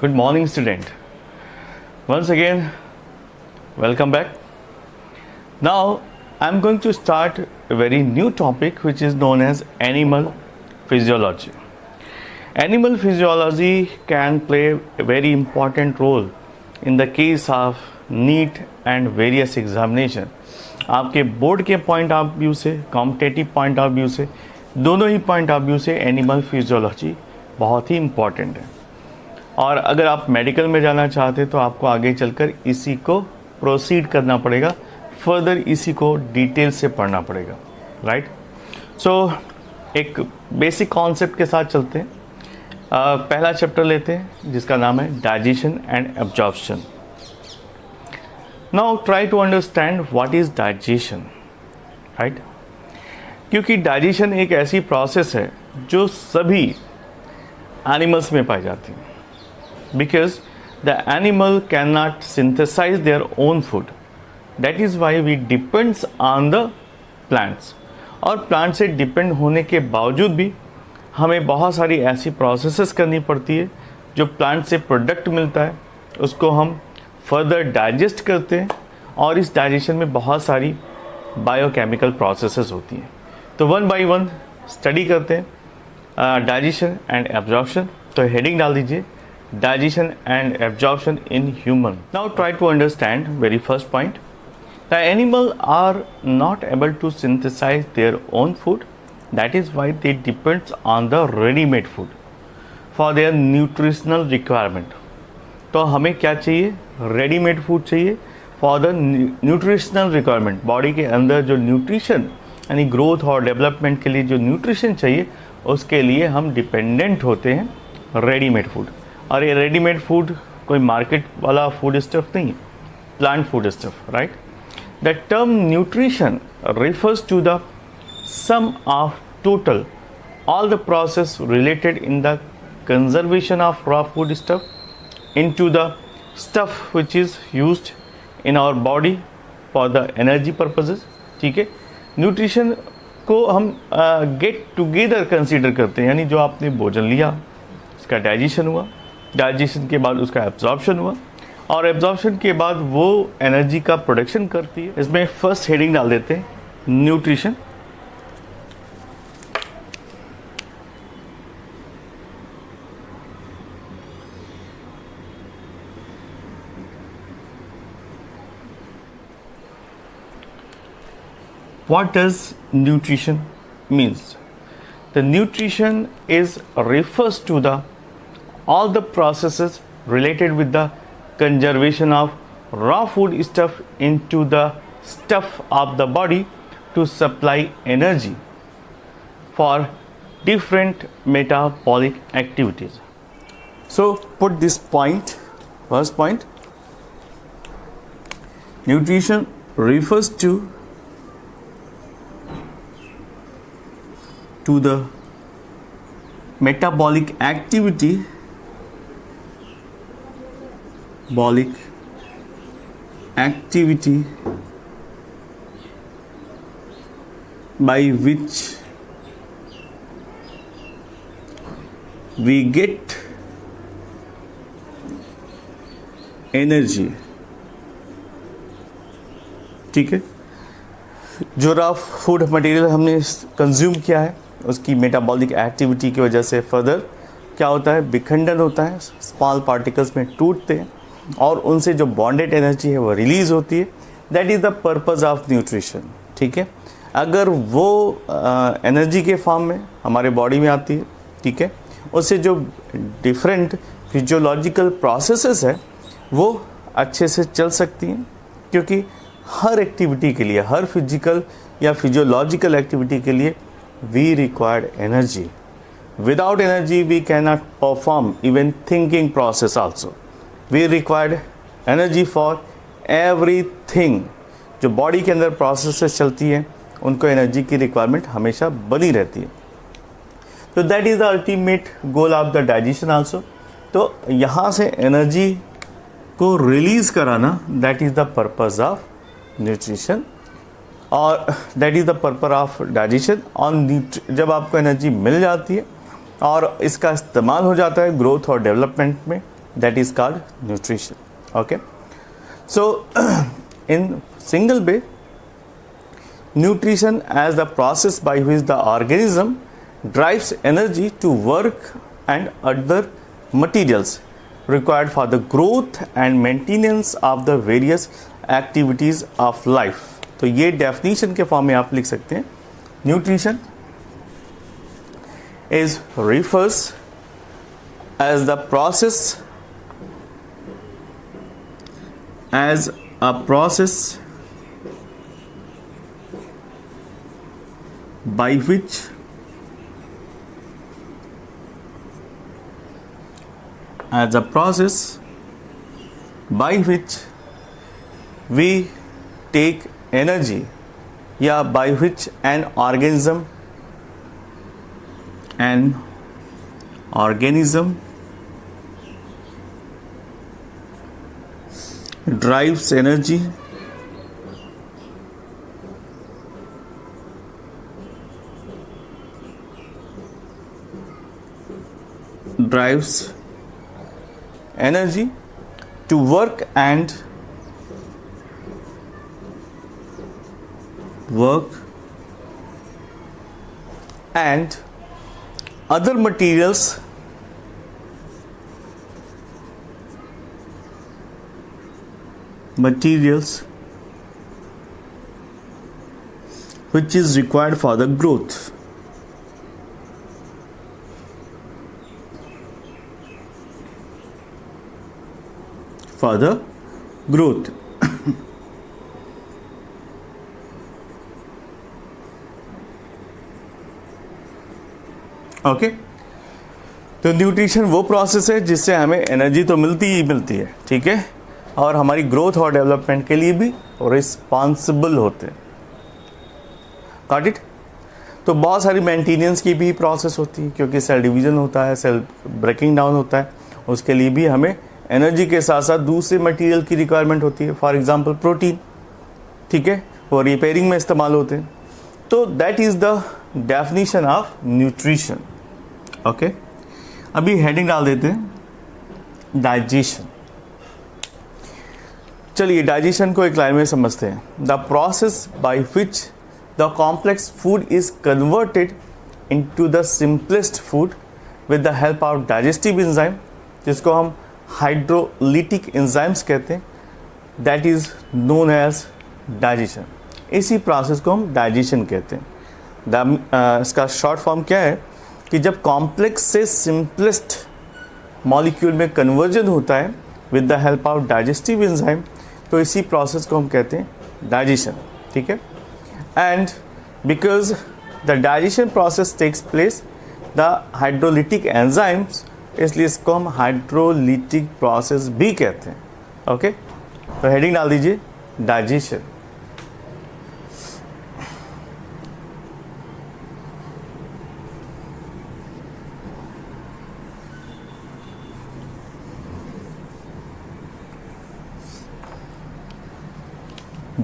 Good morning, student. Once again, welcome back. Now, I'm going to start a very new topic which is known as animal physiology. Animal physiology can play a very important role in the case of NEET and various examination. आपके board के point of view से, competitive point of view से, दोनों ही point of view से animal physiology बहुत ही important है। और अगर आप मेडिकल में जाना चाहते तो आपको आगे चलकर इसी को प्रोसीड करना पड़ेगा, फर्दर इसी को डिटेल से पढ़ना पड़ेगा, राइट। सो एक बेसिक कॉन्सेप्ट के साथ चलते हैं। पहला चैप्टर लेते हैं जिसका नाम है digestion and absorption. Now try to understand what is digestion, right. क्योंकि डाइजेशन एक ऐसी प्रोसेस है जो सभी एनिमल्स में पाई जाती है, because the animal cannot synthesize their own food. That is why we depends on the plants. और प्लांट से डिपेंड होने के बावजूद भी हमें बहुत सारी ऐसी प्रोसेसेस करनी पड़ती है जो प्लांट से प्रोडक्ट मिलता है उसको हम फर्दर डाइजेस्ट करते हैं, और इस डाइजेशन में बहुत सारी बायोकेमिकल प्रोसेसेस होती हैं। तो वन बाय वन स्टडी करते हैं डाइजेशन एंड एब्जॉर्प्शन। तो हेडिंग डाल दीजिए digestion and absorption in human. Now try to understand very first point. The animal are not able to synthesize their own food. That is why they depends on the ready-made food for their nutritional requirement. तो हमें क्या चाहिए? Readymade food चाहिए for the nutritional requirement. Body के अंदर जो nutrition यानी growth और डेवलपमेंट के लिए जो न्यूट्रिशन चाहिए उसके लिए हम डिपेंडेंट होते हैं रेडीमेड फूड। और ये रेडीमेड फूड कोई मार्केट वाला फूड स्टफ नहीं है, plant food stuff, right. The term nutrition refers to the sum of total all the process related in the conservation of raw food stuff into the stuff which is used in our body for the energy purposes। ठीक है, nutrition को हम get together consider करते हैं, यानी जो आपने भोजन लिया उसका डाइजेशन हुआ, डाइजेशन के बाद उसका एब्जॉर्प्शन हुआ, और एब्जॉर्प्शन के बाद वो एनर्जी का प्रोडक्शन करती है। इसमें फर्स्ट हेडिंग डाल देते हैं nutrition. What does nutrition means? The nutrition is refers to the all the processes related with the conservation of raw food stuff into the stuff of the body to supply energy for different metabolic activities. So put this point, first point, nutrition refers to the metabolic activity by which we get energy। ठीक है, जो raw food material हमने consume किया है उसकी metabolic activity की वजह से फर्दर क्या होता है, विखंडन होता है, स्मॉल पार्टिकल्स में टूटते हैं और उनसे जो बॉन्डेड एनर्जी है वो रिलीज होती है। That is the purpose of nutrition. ठीक है, अगर वो एनर्जी के फॉर्म में हमारे बॉडी में आती है, ठीक है, उससे जो डिफरेंट फिजियोलॉजिकल प्रोसेसेस है वो अच्छे से चल सकती हैं, क्योंकि हर एक्टिविटी के लिए, हर फिजिकल या फिजियोलॉजिकल एक्टिविटी के लिए we required energy. Without energy we cannot perform even thinking process also. We required energy for everything। जो बॉडी के अंदर प्रोसेसेस चलती हैं उनको एनर्जी की रिक्वायरमेंट हमेशा बनी रहती है। तो that is the ultimate goal of the digestion also. तो यहाँ से एनर्जी को रिलीज़ कराना, that is the purpose of nutrition, और that is the purpose of digestion. और जब आपको एनर्जी मिल जाती है और इसका इस्तेमाल हो जाता है ग्रोथ और डेवलपमेंट में, that is called nutrition. Okay, so in single way, nutrition as the process by which the organism drives energy to work and other materials required for the growth and maintenance of the various activities of life. तो ये definition के form में आप लिख सकते हैं. Nutrition is refers as the process by which we take energy, या by which an organism drives energy to work and other materials which is required for the growth. Okay, तो nutrition वो process है जिससे हमें energy तो मिलती ही मिलती है, ठीक है, और हमारी ग्रोथ और डेवलपमेंट के लिए भी रिस्पॉन्सिबल होते हैं. Got it. तो बहुत सारी मेंटेनेंस की भी प्रोसेस होती है, क्योंकि सेल डिवीजन होता है, सेल ब्रेकिंग डाउन होता है, उसके लिए भी हमें एनर्जी के साथ साथ दूसरे मटेरियल की रिक्वायरमेंट होती है. फॉर एग्जांपल प्रोटीन, ठीक है, वो रिपेयरिंग में इस्तेमाल होते हैं. तो that is the definition of nutrition. Okay, अभी हेडिंग डाल देते हैं डाइजेशन. चलिए डाइजेशन को एक लाइन में समझते हैं. The process by which the complex food is converted into the simplest food with the help of digestive enzyme, जिसको हम हाइड्रोलिटिक एंजाइम्स कहते हैं, that is known as digestion. इसी प्रोसेस को हम डाइजेशन कहते हैं. इसका शॉर्ट फॉर्म क्या है कि जब कॉम्प्लेक्स से सिंपलेस्ट मॉलिक्यूल में कन्वर्जन होता है with the help of digestive enzyme, तो इसी प्रोसेस को हम कहते हैं डाइजेशन. ठीक है, and because the digestion process takes place the hydrolytic enzymes, इसलिए इसको हम हाइड्रोलिटिक प्रोसेस भी कहते हैं. ओके, तो हेडिंग डाल दीजिए डाइजेशन.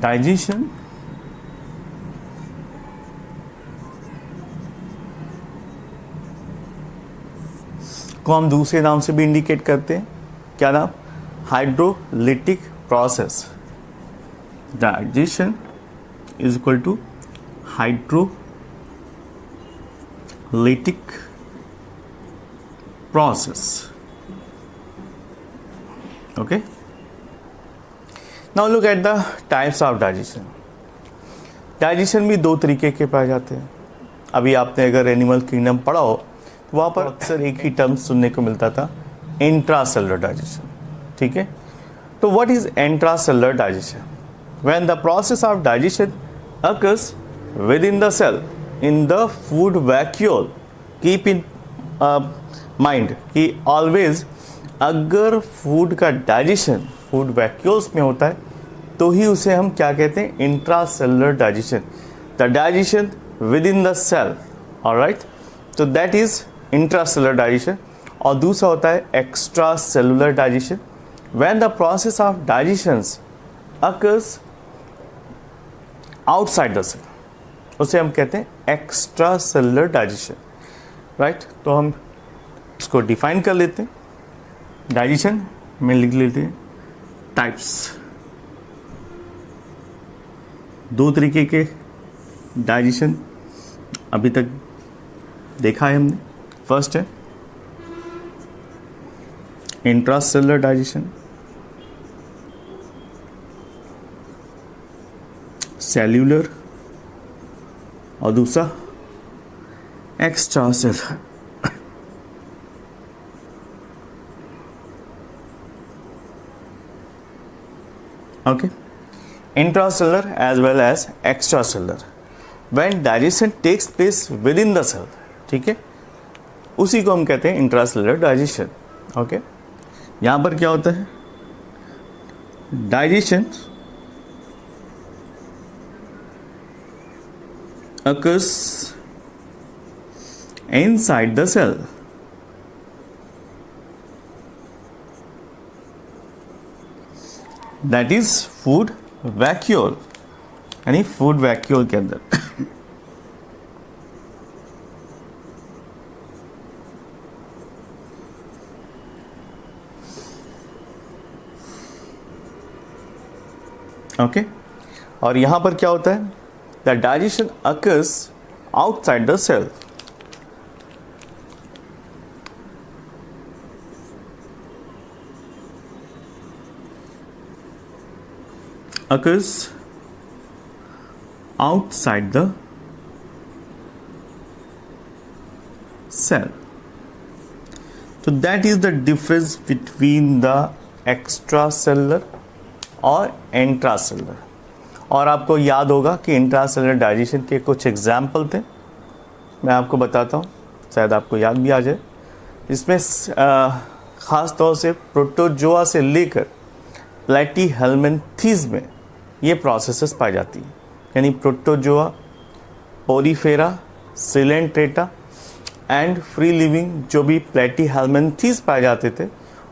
डाइजेशन को हम दूसरे नाम से भी इंडिकेट करते हैं. क्या नाम? Hydrolytic process. Digestion is equal to hydrolytic process. Okay, now look at the types of digestion. Digestion भी दो तरीके के पाए जाते हैं. अभी आपने अगर एनिमल किंगडम पढ़ा हो तो वहाँ पर अक्सर एक ही टर्म सुनने को मिलता था, इंट्रासेलुलर डाइजेशन. ठीक है, तो what is intracellular digestion? When the process of digestion occurs within the cell in the food vacuole. Keep in mind कि ऑलवेज अगर फूड का डाइजेशन फूड वैक्यूल्स में होता है तो ही उसे हम क्या कहते हैं? Intracellular digestion. The digestion within the cell. Alright, तो दैट इज इंट्रासेलुलर डाइजेशन. और दूसरा होता है extracellular digestion. When the process of digestion occurs outside the cell, उसे हम कहते हैं एक्स्ट्रा सेलुलर डाइजेशन. राइट, तो हम इसको डिफाइन कर लेते हैं. डाइजेशन में लिख लेते हैं टाइप्स। दो तरीके के डाइजेशन अभी तक देखा है हमने। फर्स्ट है इंट्रासेलुलर डाइजेशन, सेल्यूलर, और दूसरा extra cellular. Okay, intracellular as well as extracellular. When digestion takes place within the cell, ठीक है, उसी को हम कहते हैं इंट्रासेलुलर डाइजेशन। ओके, यहां पर क्या होता है, digestion occurs inside the cell. That is food vacuole, यानी फूड वैक्यूल के अंदर। ओके, और यहां पर क्या होता है, the digestion occurs outside the cell. occurs outside the cell. So that is the difference between the extracellular और इंट्रासेलुलर। और आपको याद होगा कि इंट्रासेलुलर डाइजेशन के कुछ एग्जाम्पल थे, मैं आपको बताता हूँ, शायद आपको याद भी आ जाए। इसमें ख़ास तौर से प्रोटोजोआ से लेकर प्लैटीहेल्मिन्थेस में ये प्रोसेसेस पाई जाती हैं, यानी protozoa, Porifera, Coelenterata and free living जो भी प्लैटीहेल्मिन्थेस पाए जाते थे,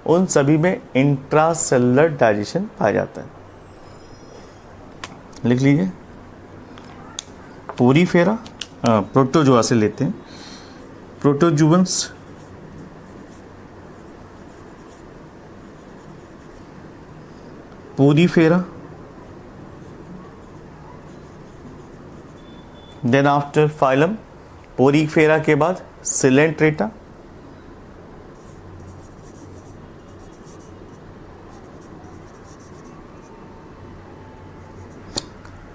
उन सभी में इंट्रासेलुलर डाइजेशन पाया जाता है। लिख लीजिए, पोरीफेरा, प्रोटोजोआ से लेते हैं, protozoans, porifera, then after phylum porifera के बाद सिलेंट्रेटा,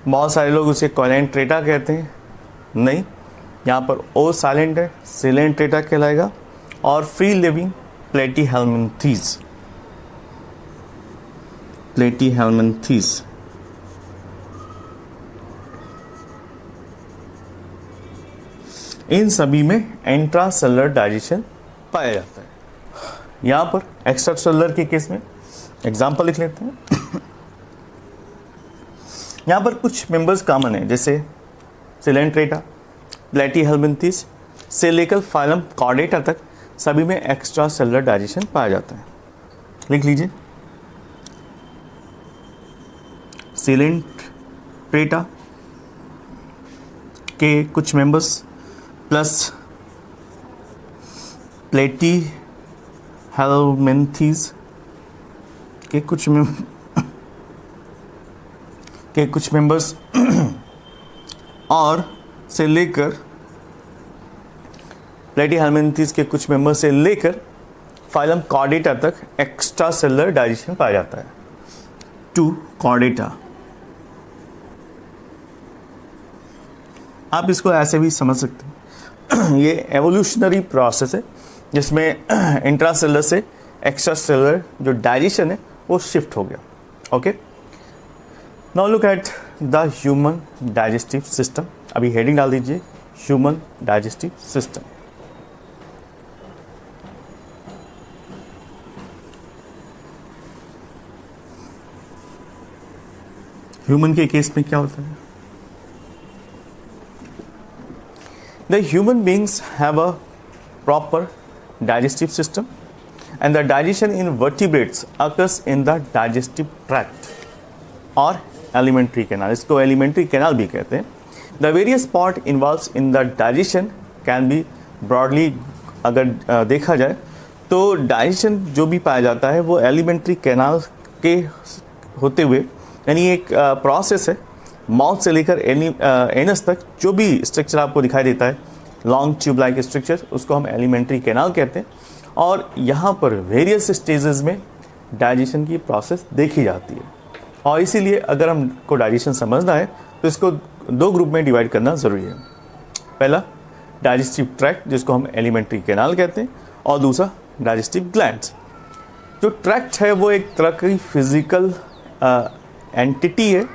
बहुत सारे लोग उसे कोलेंट्रेटा कहते हैं, नहीं, यहाँ पर ओ साइलेंट है, सिलेंट्रेटा कहलाएगा। और फ्री लिविंग प्लैटीहेल्मिन्थेस, प्लैटीहेल्मिन्थेस। इन सभी में इंट्रासेलुलर डाइजेशन पाया जाता है। यहाँ पर एक्स्ट्रासेलुलर के केस में एग्जाम्पल लिख लेते हैं। यहाँ पर कुछ मेंबर्स कॉमन है, जैसे सिलेंट्रेटा, प्लैटीहेल्मिन्थेस से लेकर फाइलम कॉर्डेटा तक सभी में एक्स्ट्रासेलुलर डाइजेशन पाया जाता है। लिख लीजिए, सिलेंट्रेटा के कुछ मेंबर्स प्लस प्लैटीहेल्मिन्थेस के कुछ मेंबर्स और से लेकर प्लैटीहेल्मिन्थेस के कुछ मेंबर्स से लेकर फाइलम कॉर्डेटा तक एक्स्ट्रासेलुलर डाइजेशन पाया जाता है। टू कॉर्डेटा, आप इसको ऐसे भी समझ सकते हैं, ये एवोल्यूशनरी प्रोसेस है जिसमें इंट्रासेलुलर से एक्स्ट्रासेलुलर जो डाइजेशन है वो शिफ्ट हो गया। Okay, now look at the human digestive system. अभी हेडिंग डाल दीजिए, ह्यूमन डाइजेस्टिव सिस्टम। ह्यूमन के केस में क्या होता है, the human beings have a proper digestive system and the digestion in vertebrates occurs in the digestive tract or alimentary canal, इसको alimentary canal भी कहते हैं। The various part involved in the digestion can be broadly, अगर देखा जाए तो digestion जो भी पाया जाता है वो एलिमेंट्री कैनाल के होते हुए, यानी एक प्रोसेस है माउथ से लेकर एनस तक जो भी स्ट्रक्चर आपको दिखाई देता है, लॉन्ग ट्यूब लाइक स्ट्रक्चर, उसको हम एलिमेंट्री कैनाल कहते हैं। और यहाँ पर वेरियस स्टेजेस में डाइजेशन की प्रोसेस देखी जाती है, और इसीलिए अगर हमको डाइजेशन समझना है तो इसको दो ग्रुप में डिवाइड करना ज़रूरी है। पहला डाइजेस्टिव ट्रैक्ट, जिसको हम एलिमेंट्री कैनाल कहते हैं, और दूसरा डाइजेस्टिव ग्लैंड्स। जो ट्रैक्ट है वो एक तरह की फिजिकल एंटिटी है,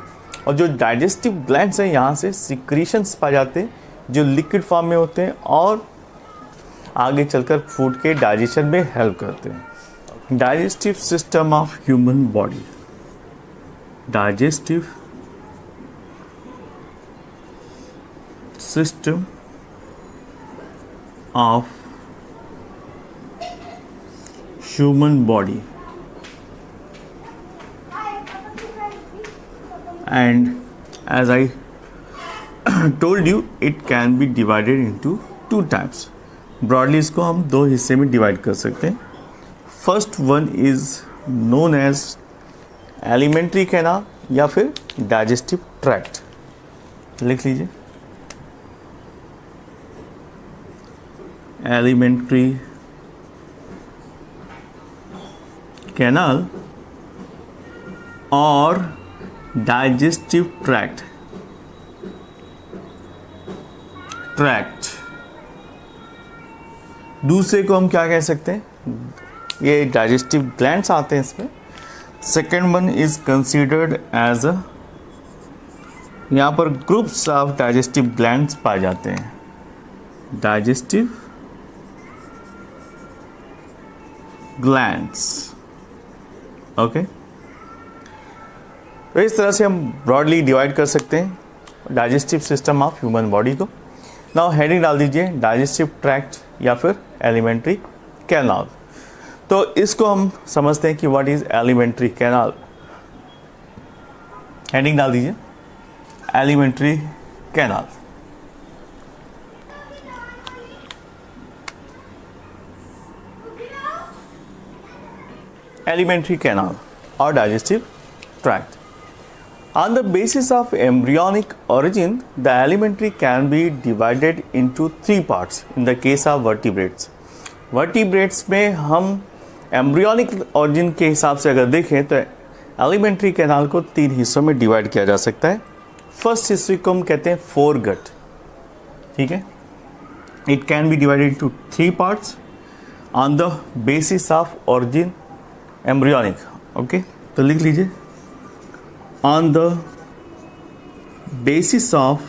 और जो डाइजेस्टिव ग्लैंड्स हैं यहाँ से सिक्रीशंस पाए जाते हैं जो लिक्विड फॉर्म में होते हैं और आगे चलकर फूड के डाइजेशन में हेल्प करते हैं। Digestive system of human body, digestive system of human body, and as I told you it can be divided into two types. Broadly इसको हम दो हिस्से में डिवाइड कर सकते हैं। First one is known as elementary canal या फिर डाइजेस्टिव ट्रैक्ट। लिख लीजिए, एलिमेंट्री कैनाल और डाइजेस्टिव ट्रैक्ट। दूसरे को हम क्या कह सकते हैं, ये डाइजेस्टिव ग्लैंड्स आते हैं इसमें। Second one is considered as a, यहाँ पर ग्रुप्स ऑफ डाइजेस्टिव ग्लैंड्स पाए जाते हैं, डाइजेस्टिव ग्लैंड्स। ओके, तो इस तरह से हम ब्रॉडली डिवाइड कर सकते हैं digestive system of human body को। नाउ हेडिंग डाल दीजिए डाइजेस्टिव ट्रैक्ट या फिर एलिमेंट्री कैनाल। तो इसको हम समझते हैं कि what is alimentary canal. Heading डाल दीजिए एलिमेंट्री कैनाल। एलिमेंट्री कैनाल और digestive tract. On the basis of embryonic origin, the alimentary can be divided into three parts in the case of vertebrates. Vertebrates में हम embryonic origin के हिसाब से अगर देखें तो alimentary canal को तीन हिस्सों में डिवाइड किया जा सकता है। फर्स्ट हिस्से को हम कहते हैं foregut, ठीक है। It can be divided into three parts on the basis of origin embryonic. Okay, तो लिख लीजिए on the basis of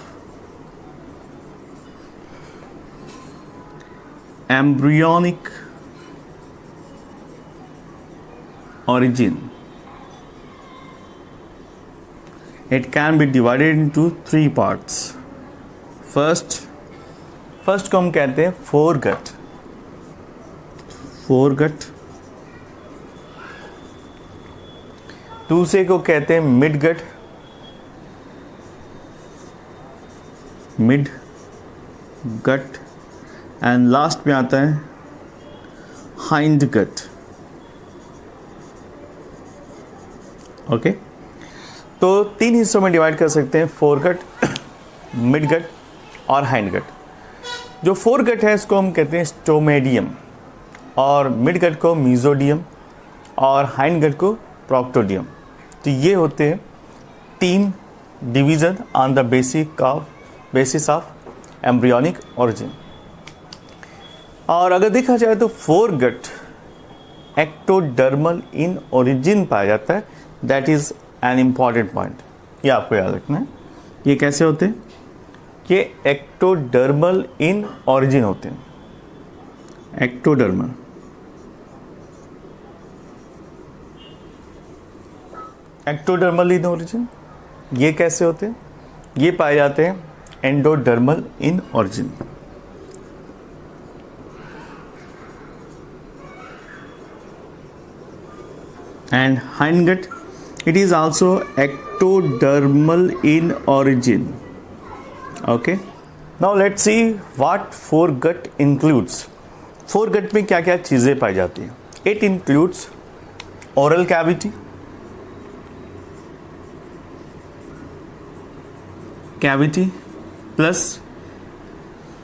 embryonic origin, it can be divided into three parts. First को हम कहते हैं foregut, दूसरे को कहते हैं मिडगट, एंड लास्ट में आता है हाइंडगट। ओके, तो तीन हिस्सों में डिवाइड कर सकते हैं, फोरगट, मिडगट और हाइंडगट। जो फोरगट है इसको हम कहते हैं स्टोमेडियम, और मिडगट को मीजोडियम और हाइंडगट को प्रोक्टोडियम। तो ये होते हैं तीन division on the basis of embryonic origin. और अगर देखा जाए तो फोरगट एक्टोडर्मल इन ओरिजिन पाया जाता है। That is an important point, ये आपको याद रखना है। ये कैसे होते हैं? ये एक्टोडर्मल इन ओरिजिन होते हैं, एक्टोडर्मल इन ओरिजिन। ये कैसे होते हैं? ये पाए जाते हैं endodermal in origin. And hindgut, it is also ectodermal in origin. Okay, now let's see what foregut includes. Foregut में क्या क्या चीज़ें पाई जाती हैं? It includes oral cavity, plus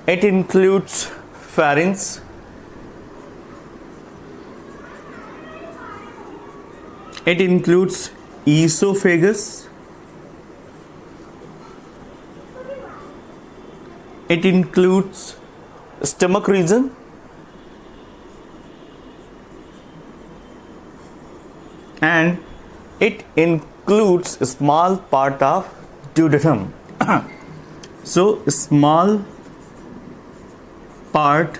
it includes pharynx, it includes esophagus, it includes stomach region, and it includes a small part of duodenum. So small part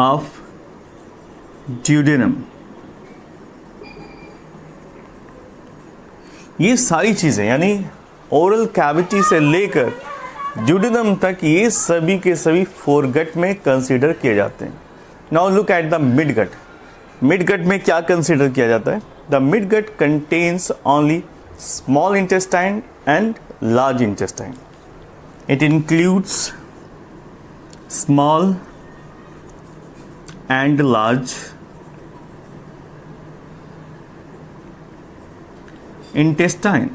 of duodenum. ये सारी चीज़ें यानी ओरल कैविटी से लेकर ड्यूडेनम तक ये सभी के सभी फोरगट में कंसीडर किए जाते हैं. Now look at the midgut. Midgut में क्या कंसीडर किया जाता है? The midgut contains only small intestine and large intestine. It includes small and large intestine.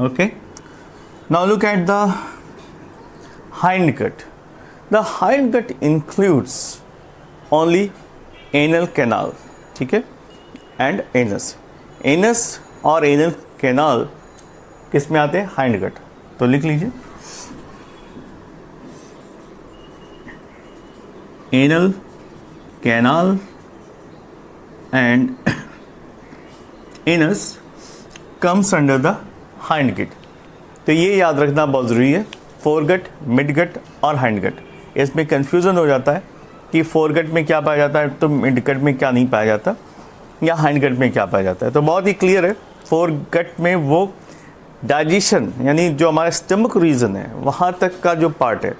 Okay, now look at the hindgut. The hindgut includes only anal canal, ठीक है, and anus. Anus और anal canal किस में आते हैं? hindgut. तो लिख लीजिए anal canal and anus comes under the hindgut. तो ये याद रखना बहुत ज़रूरी है. फोरगट, मिडगट और हाइंडगट, इसमें कंफ्यूजन हो जाता है कि फोरगट में क्या पाया जाता है तो मिडगट में क्या नहीं पाया जाता, या हाइंडगट में क्या पाया जाता है. तो बहुत ही क्लियर है, फोरगट में वो डाइजेशन यानी जो हमारा स्टमक रीजन है वहाँ तक का जो पार्ट है,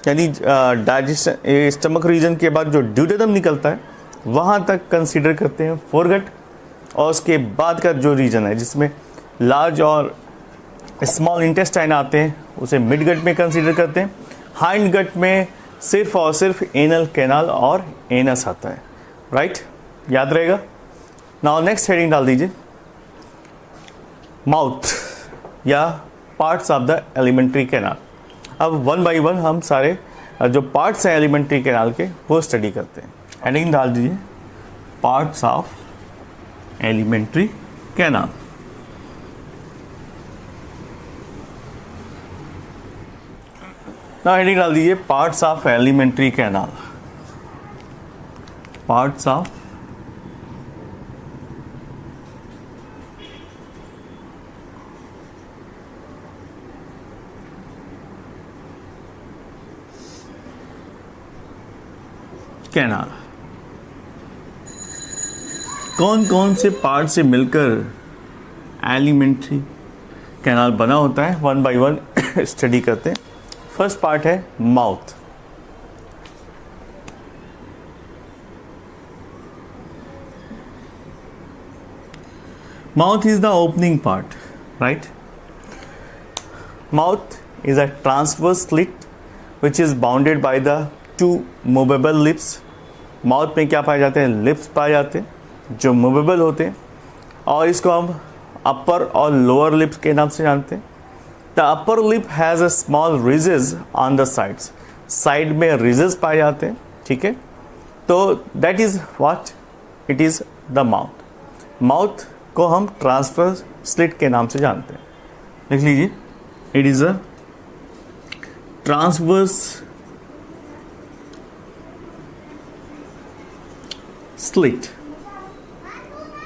यानी डाइजेशन स्टमक रीजन के बाद जो ड्यूडेनम निकलता है वहाँ तक कंसीडर करते हैं फोरगट, और उसके बाद का जो रीजन है जिसमें लार्ज और स्मॉल इंटेस्टाइन आते हैं उसे मिडगट में कंसीडर करते हैं. हाइंडगट में सिर्फ और सिर्फ एनल कैनाल और एनस आता है. राइट, याद रहेगा. नाउ नेक्स्ट हेडिंग डाल दीजिए, माउथ या parts of the alimentary canal. अब वन बाय वन हम सारे जो पार्ट्स हैं एलिमेंट्री कैनाल के वो स्टडी करते हैं. हेडिंग डाल दीजिए, पार्ट्स ऑफ एलिमेंट्री कैनाल. ना हेडिंग डाल दीजिए, parts of alimentary canal. Parts of canal. कौन कौन से पार्ट से मिलकर एलिमेंट्री कैनाल बना होता है, वन बाय वन स्टडी करते हैं. फर्स्ट पार्ट है mouth. Mouth is the opening part, right. Mouth is a transverse slit which is bounded by the two movable lips. Mouth में क्या पाए जाते हैं? लिप्स पाए जाते हैं जो मूवेबल होते हैं, और इसको हम अपर और लोअर लिप्स के नाम से जानते हैं. The upper lip has a small ridges on the sides. Side में रिजेस पाए जाते हैं, ठीक है. तो that is what it is the mouth. Mouth को हम ट्रांसफर स्लिट के नाम से जानते हैं. लिख लीजिए, it is a transverse slit,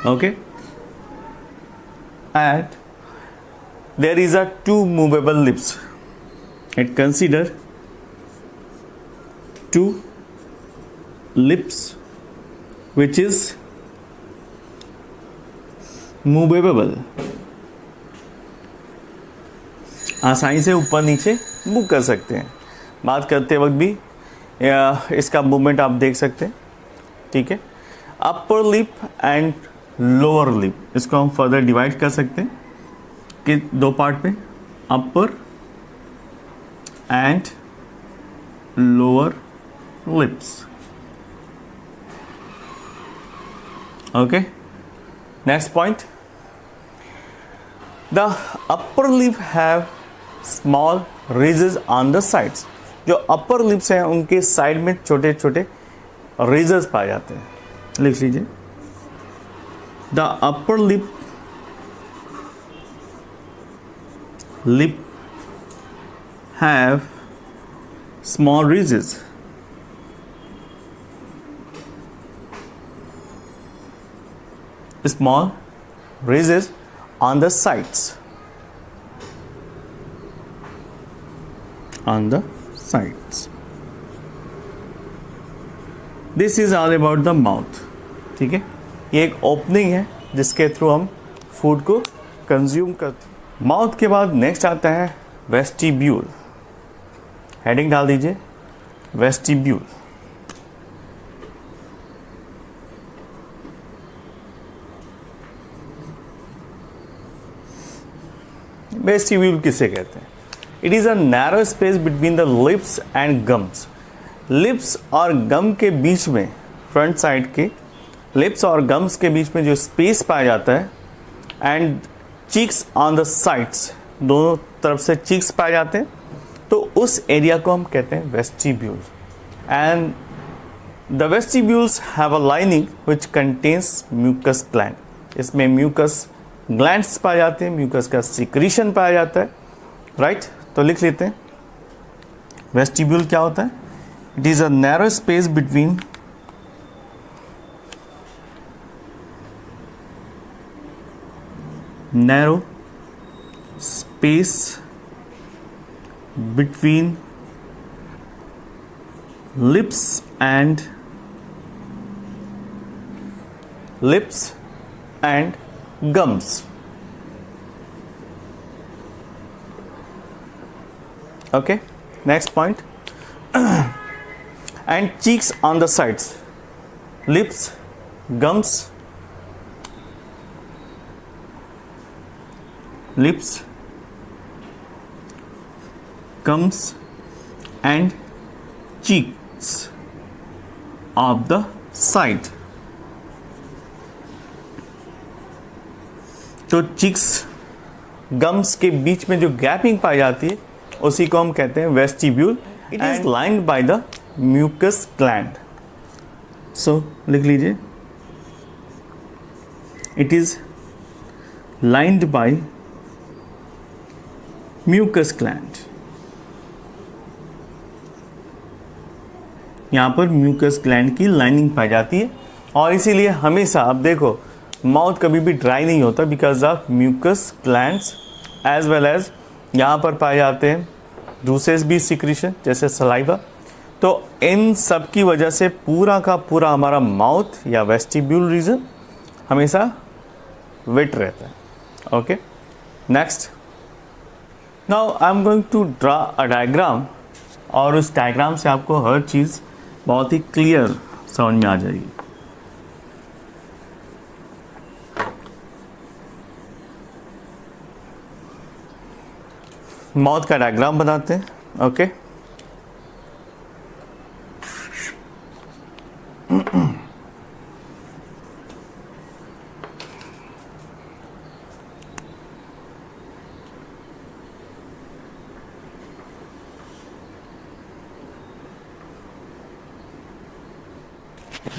okay, and there is a two movable lips. It consider two lips which is movable. आसानी से ऊपर नीचे मूव कर सकते हैं. बात करते वक्त भी इसका मूवमेंट आप देख सकते हैं, ठीक है. Upper lip and lower lip, इसको हम फर्दर डिवाइड कर सकते हैं कि दो पार्ट में, अपर and lower lips. Okay, next point. The upper lip have small ridges on the sides. जो अपर लिप्स हैं उनके साइड में छोटे छोटे ridges पाए जाते हैं. लिख लीजिए. The upper lip have small ridges. Small ridges on the sides. On the sides. This is all about the mouth. ठीक है, ये एक ओपनिंग है जिसके थ्रू हम फूड को कंज्यूम करते हैं. माउथ के बाद नेक्स्ट आता है वेस्टिब्यूल. हेडिंग डाल दीजिए, वेस्टिब्यूल. वेस्टिब्यूल किसे कहते हैं? It is a narrow space between the lips and gums. Lips और गम के बीच में, फ्रंट साइड के लिप्स और गम्स के बीच में जो स्पेस पाया जाता है, and cheeks on the sides, दोनों तरफ से चीक्स पाए जाते हैं, तो उस एरिया को हम कहते हैं vestibule. And the vestibules have a lining which contains mucus gland. इसमें म्यूकस ग्लैंड्स पाए जाते हैं, म्यूकस का सिक्रीशन पाया जाता है. राइट, तो लिख लेते हैं वेस्टिब्यूल क्या होता है. It is a narrow space between narrow space between lips and gums. Okay, next point. And cheeks on the sides. Lips, gums, gums and cheeks of the side. तो चीक्स गम्स के बीच में जो gapping पाई जाती है उसी को हम कहते हैं vestibule. It is lined by the mucus gland. So लिख लीजिए, it is lined by mucus gland. यहां पर म्यूकस ग्लैंड की लाइनिंग पाई जाती है, और इसीलिए हमेशा आप देखो माउथ कभी भी ड्राई नहीं होता because of mucus glands, as well as यहाँ पर पाए जाते हैं जूसेस भी, सिक्रीशन जैसे सलाइवा. तो इन सब की वजह से पूरा का पूरा हमारा माउथ या वेस्टिब्यूल रीजन हमेशा वेट रहता है. Okay, next. Now I am going to draw a diagram, और उस डायग्राम से आपको हर चीज़ बहुत ही क्लियर समझ में आ जाएगी. माउथ का डायग्राम बनाते हैं. Okay,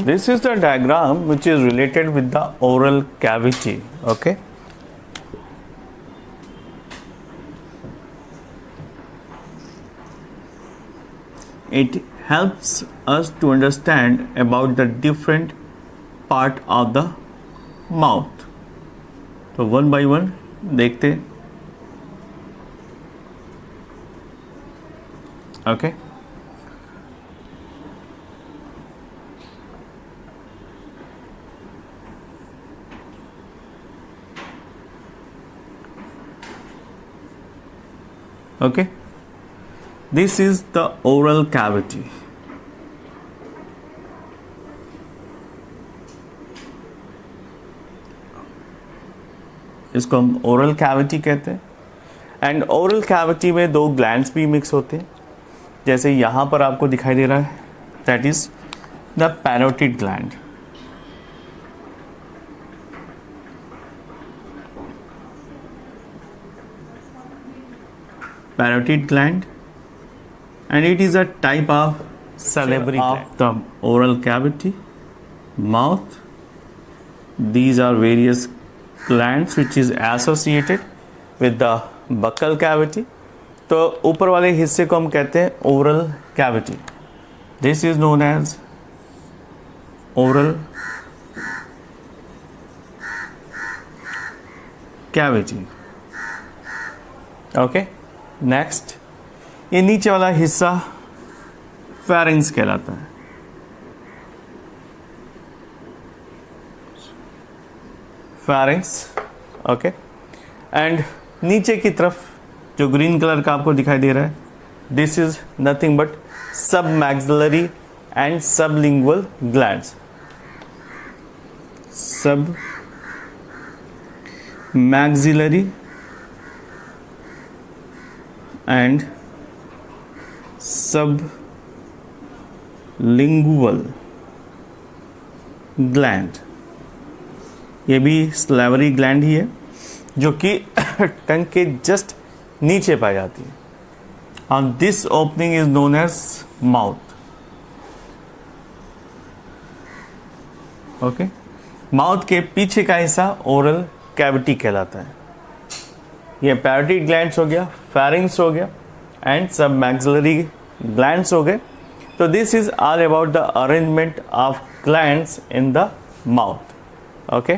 this is the diagram which is related with the oral cavity. Okay, it helps us to understand about the different part of the mouth. तो वन बाय वन देखते हैं. Okay, okay, this is the oral cavity. इसको हम oral cavity कहते हैं. And oral cavity में दो glands भी मिक्स होते हैं. जैसे यहाँ पर आपको दिखाई दे रहा है, that is the parotid gland. Parotid gland, and it is a type of salivary of the oral cavity, mouth. These are various glands which is associated with the buccal cavity. तो ऊपर वाले हिस्से को हम कहते हैं oral cavity. This is known as oral cavity. Okay, next, ये नीचे वाला हिस्सा फेरिंग्स कहलाता है। Pharynx, okay. एंड नीचे की तरफ जो ग्रीन कलर का आपको दिखाई दे रहा है, दिस इज नथिंग बट सब मैक्सिलरी एंड सबलिंगुअल ग्लैंड्स। सब मैक्सिलरी एंड सबलिंगुअल ग्लैंड, ये भी सलाइवरी ग्लैंड ही है जो कि टंग के जस्ट नीचे पाई जाती है। और this opening is known as mouth. Okay, mouth के पीछे का हिस्सा ओरल कैविटी कहलाता है। ये पैरोटिड ग्लैंड्स हो गया, फेरिंग्स हो गया एंड सब मैक्सिलरी ग्लैंड्स हो गए। तो this is all about the arrangement of glands in the mouth. Okay.